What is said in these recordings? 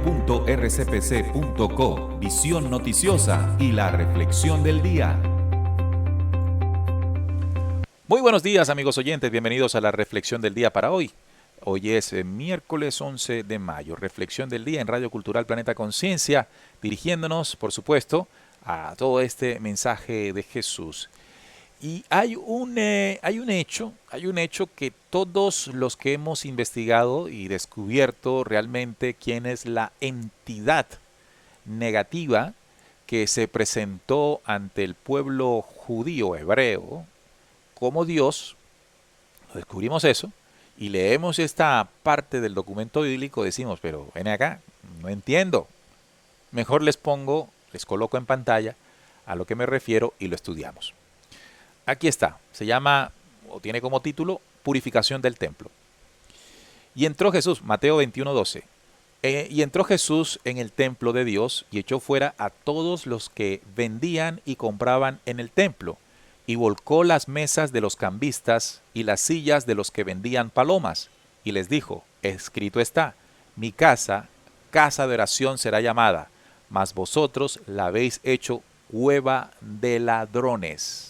radio.rcpc.co, visión noticiosa y la reflexión del día. Muy buenos días, amigos oyentes, bienvenidos a la reflexión del día para hoy. Hoy es miércoles 11 de mayo, reflexión del día en Radio Cultural Planeta Conciencia, dirigiéndonos, por supuesto, a todo este mensaje de Jesús. Y hay un hecho que todos los que hemos investigado y descubierto realmente quién es la entidad negativa que se presentó ante el pueblo judío hebreo como Dios, lo descubrimos eso, y leemos esta parte del documento bíblico, decimos, pero ven acá, no entiendo. Mejor les coloco en pantalla a lo que me refiero y lo estudiamos. Aquí está, se llama, o tiene como título, Purificación del Templo. Y entró Jesús, Mateo 21:12. Y entró Jesús en el templo de Dios y echó fuera a todos los que vendían y compraban en el templo, y volcó las mesas de los cambistas y las sillas de los que vendían palomas, y les dijo, escrito está, mi casa, casa de oración será llamada, mas vosotros la habéis hecho cueva de ladrones.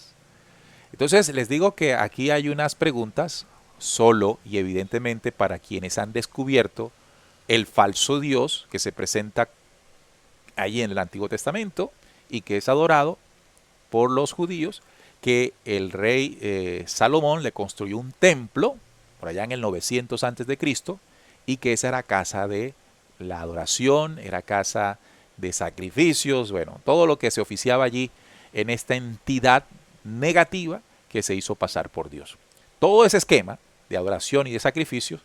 Entonces les digo que aquí hay unas preguntas solo y evidentemente para quienes han descubierto el falso Dios que se presenta allí en el Antiguo Testamento y que es adorado por los judíos, que el rey Salomón le construyó un templo por allá en el 900 antes de Cristo y que esa era casa de la adoración, era casa de sacrificios, bueno, todo lo que se oficiaba allí en esta entidad negativa que se hizo pasar por Dios. Todo ese esquema de adoración y de sacrificios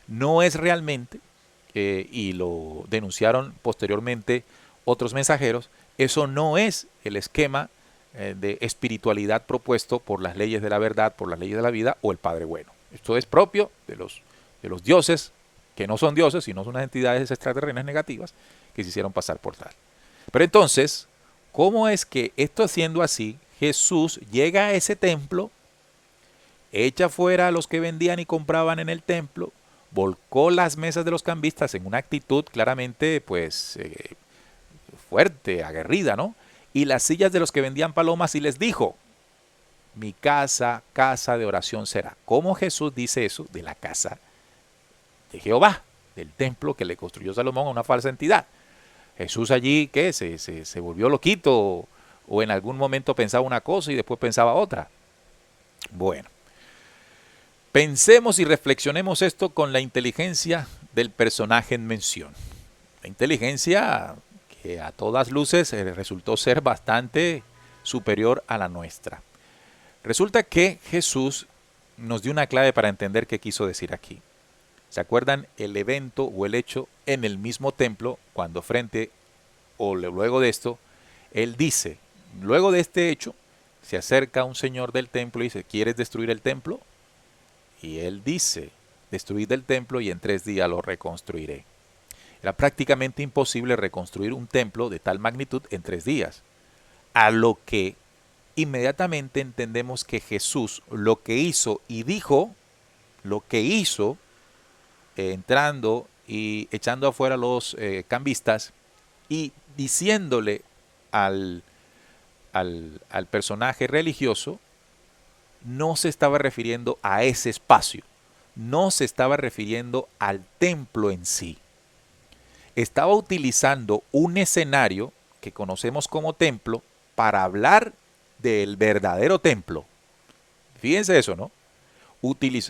no es realmente, y lo denunciaron posteriormente otros mensajeros, eso no es el esquema de espiritualidad propuesto por las leyes de la verdad, por las leyes de la vida o el Padre Bueno. Esto es propio de los dioses que no son dioses, sino son unas entidades extraterrenas negativas que se hicieron pasar por tal. Pero entonces, ¿cómo es que esto siendo así, Jesús llega a ese templo, echa fuera a los que vendían y compraban en el templo, volcó las mesas de los cambistas en una actitud claramente pues fuerte, aguerrida, ¿no? Y las sillas de los que vendían palomas y les dijo, mi casa, casa de oración será. ¿Cómo Jesús dice eso de la casa de Jehová, del templo que le construyó Salomón a una falsa entidad? Jesús allí, ¿qué? Se volvió loquito o en algún momento pensaba una cosa y después pensaba otra. Bueno, pensemos y reflexionemos esto con la inteligencia del personaje en mención. La inteligencia que a todas luces resultó ser bastante superior a la nuestra. Resulta que Jesús nos dio una clave para entender qué quiso decir aquí. ¿Se acuerdan el evento o el hecho en el mismo templo cuando frente o luego de esto, él dice, luego de este hecho, se acerca un señor del templo y dice, ¿quieres destruir el templo? Y él dice, destruid el templo y en 3 días lo reconstruiré. Era prácticamente imposible reconstruir un templo de tal magnitud en 3 días. A lo que inmediatamente entendemos que Jesús lo que hizo y dijo, lo que hizo, entrando y echando afuera a los cambistas y diciéndole al personaje religioso, no se estaba refiriendo a ese espacio, no se estaba refiriendo al templo en sí. Estaba utilizando un escenario que conocemos como templo para hablar del verdadero templo. Fíjense eso, ¿no?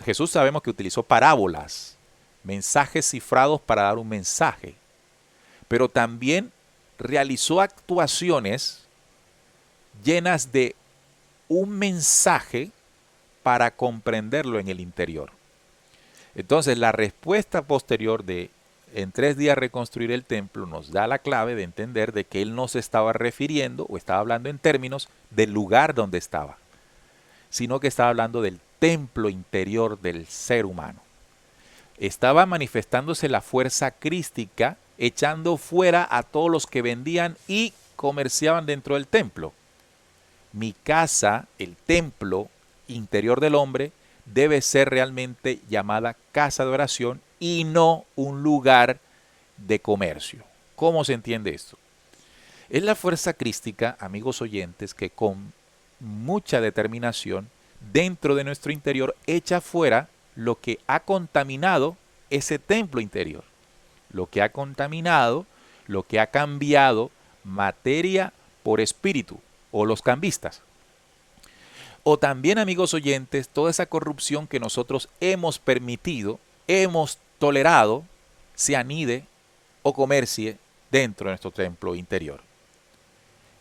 Jesús sabemos que utilizó parábolas, mensajes cifrados para dar un mensaje, pero también realizó actuaciones llenas de un mensaje para comprenderlo en el interior. Entonces, la respuesta posterior de en 3 días reconstruir el templo nos da la clave de entender de que él no se estaba refiriendo o estaba hablando en términos del lugar donde estaba, sino que estaba hablando del templo interior del ser humano. Estaba manifestándose la fuerza crística, echando fuera a todos los que vendían y comerciaban dentro del templo. Mi casa, el templo interior del hombre, debe ser realmente llamada casa de oración y no un lugar de comercio. ¿Cómo se entiende esto? Es la fuerza crística, amigos oyentes, que con mucha determinación dentro de nuestro interior echa fuera lo que ha contaminado ese templo interior, lo que ha contaminado, lo que ha cambiado materia por espíritu, o los cambistas. O también, amigos oyentes, toda esa corrupción que nosotros hemos permitido, hemos tolerado, se anide o comercie dentro de nuestro templo interior.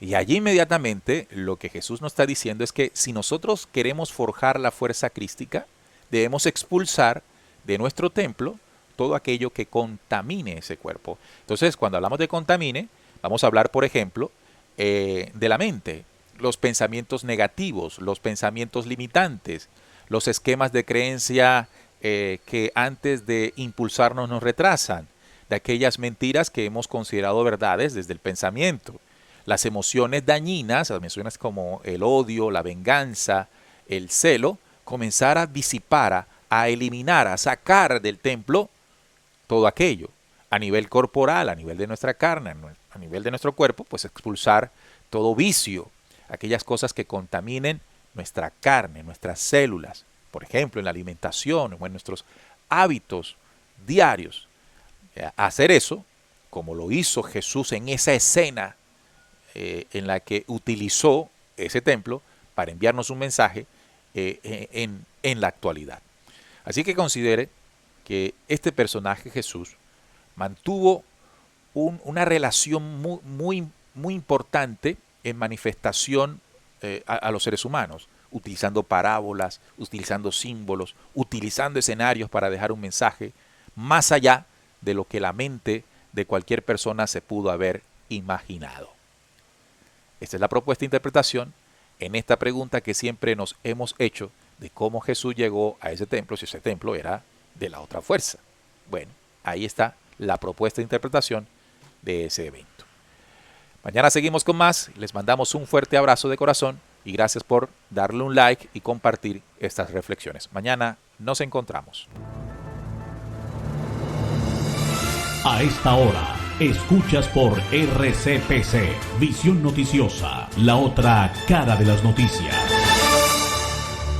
Y allí inmediatamente lo que Jesús nos está diciendo es que si nosotros queremos forjar la fuerza crística, debemos expulsar de nuestro templo todo aquello que contamine ese cuerpo. Entonces, cuando hablamos de contamine, vamos a hablar, por ejemplo, de la mente, los pensamientos negativos, los pensamientos limitantes, los esquemas de creencia que antes de impulsarnos nos retrasan, de aquellas mentiras que hemos considerado verdades desde el pensamiento, las emociones dañinas, las emociones como el odio, la venganza, el celo, comenzar a disipar, a eliminar, a sacar del templo todo aquello, a nivel corporal, a nivel de nuestra carne, a nivel de nuestro cuerpo, pues expulsar todo vicio, aquellas cosas que contaminen nuestra carne, nuestras células, por ejemplo, en la alimentación o en nuestros hábitos diarios. Hacer eso, como lo hizo Jesús en esa escena en la que utilizó ese templo para enviarnos un mensaje en la actualidad. Así que considere que este personaje Jesús mantuvo una relación muy importante en manifestación a los seres humanos, utilizando parábolas, utilizando símbolos, utilizando escenarios para dejar un mensaje más allá de lo que la mente de cualquier persona se pudo haber imaginado. Esta es la propuesta de interpretación en esta pregunta que siempre nos hemos hecho de cómo Jesús llegó a ese templo, si ese templo era de la otra fuerza. Bueno, ahí está la propuesta de interpretación de ese evento. Mañana seguimos con más, les mandamos un fuerte abrazo de corazón y gracias por darle un like y compartir estas reflexiones. Mañana nos encontramos. A esta hora, escuchas por RCPC, Visión Noticiosa, la otra cara de las noticias.